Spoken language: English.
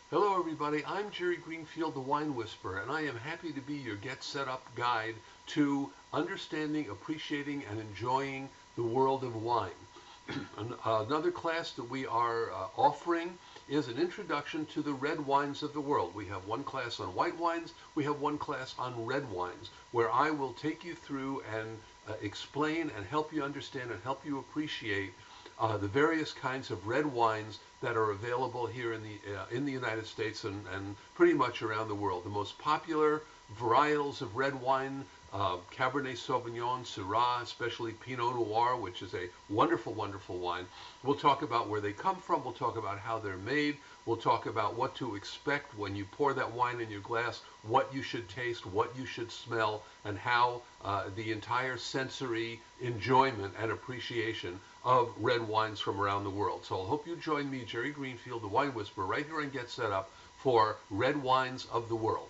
Hello everybody, I'm Jerry Greenfield, the Wine Whisperer, and I am happy to be your Get Set Up guide to understanding, appreciating, and enjoying the world of wine. Another class that we are offering is an introduction to the red wines of the world. We have one class on white wines, we have one class on red wines, where I will take you through and explain and help you understand and help you appreciate the various kinds of red wines that are available here in the United States and pretty much around the world. The most popular varietals of red wine, Cabernet Sauvignon, Syrah, especially Pinot Noir, which is a wonderful, wonderful wine. We'll talk about where they come from. We'll talk about how they're made. We'll talk about what to expect when you pour that wine in your glass, what you should taste, what you should smell, and how the entire sensory enjoyment and appreciation of red wines from around the world. So I hope you join me, Jerry Greenfield, the Wine Whisperer, right here on Get Set Up for Red Wines of the World.